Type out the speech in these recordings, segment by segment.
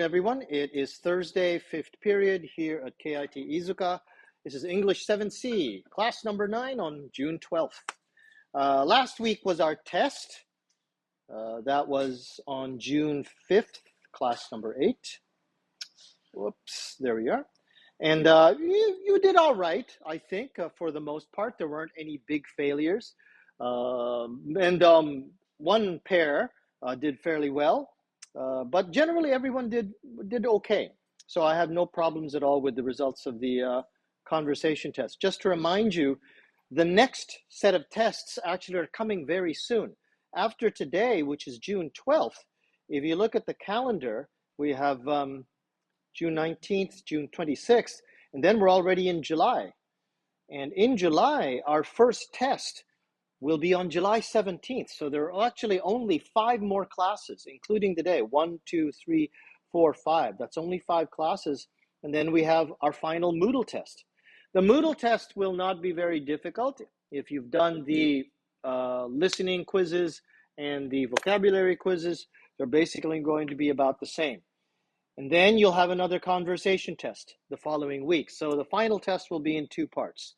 Everyone, it is Thursday, fifth period here at KIT Iizuka. This is English 7C, class number 9 on June 12th. Last week was our test. That was on June 5th, class number 8. Whoops, there we are. And you did all right, I think, for the most part. There weren't any big failures. One pair did fairly well. But generally, everyone did okay. So I have no problems at all with the results of the conversation test. Just to remind you, the next set of tests actually are coming very soon. After today, which is June 12th, if you look at the calendar, we have June 19th, June 26th, and then we're already in July. And in July, our first test will be on July 17th. So there are actually only 5 more classes, including today. 1, 2, 3, 4, 5. That's only 5 classes. And then we have our final Moodle test. The Moodle test will not be very difficult. If you've done the listening quizzes and the vocabulary quizzes, they're basically going to be about the same. And then you'll have another conversation test the following week. So the final test will be in 2 parts.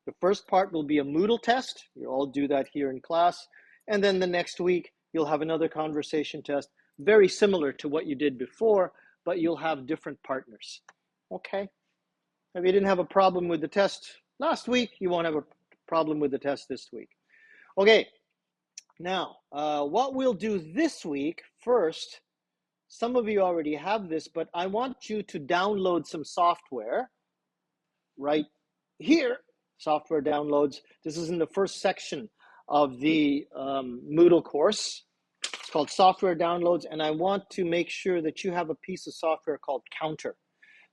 The first part will be a Moodle test. You all do that here in class. And then the next week, you'll have another conversation test, very similar to what you did before, but you'll have different partners. Okay? If you didn't have a problem with the test last week, you won't have a problem with the test this week. Okay, now, what we'll do this week, first, some of you already have this, but I want you to download some software right here. Software downloads. This is in the first section of the Moodle course. It's called software downloads, and I want to make sure that you have a piece of software called Counter.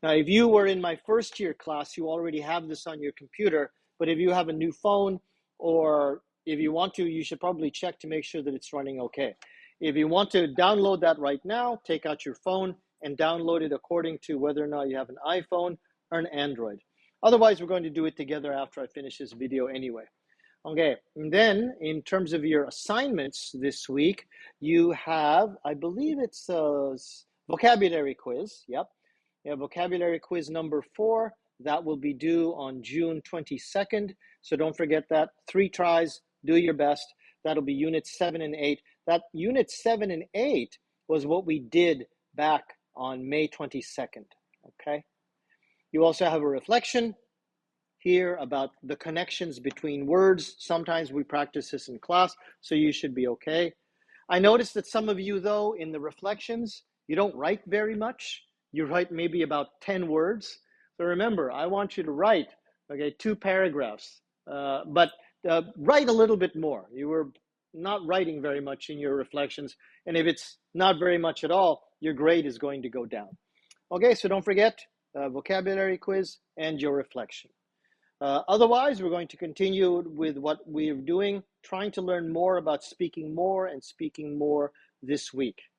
Now, if you were in my first year class, you already have this on your computer, but if you have a new phone, or if you want to, you should probably check to make sure that it's running okay. If you want to download that right now, take out your phone and download it according to whether or not you have an iPhone or an Android. Otherwise, we're going to do it together after I finish this video anyway. Okay, and then in terms of your assignments this week, you have, I believe it's a vocabulary quiz. Yep, you have vocabulary quiz number 4. That will be due on June 22nd. So don't forget that. 3 tries, do your best. That'll be units 7 and 8. That units 7 and 8 was what we did back on May 22nd, okay? You also have a reflection here about the connections between words. Sometimes we practice this in class, so you should be okay. I noticed that some of you, though, in the reflections, you don't write very much. You write maybe about 10 words. So remember, I want you to write, okay, 2 paragraphs, but write a little bit more. You were not writing very much in your reflections, and if it's not very much at all, your grade is going to go down. Okay, so don't forget, vocabulary quiz and your reflection. Otherwise, we're going to continue with what we're doing, trying to learn more about speaking more and speaking more this week.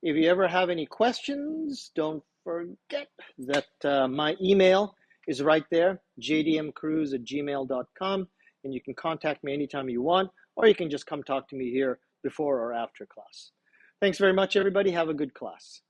If you ever have any questions, don't forget that my email is right there, jdmcruz@gmail.com, and you can contact me anytime you want, or you can just come talk to me here before or after class. Thanks very much, everybody. Have a good class.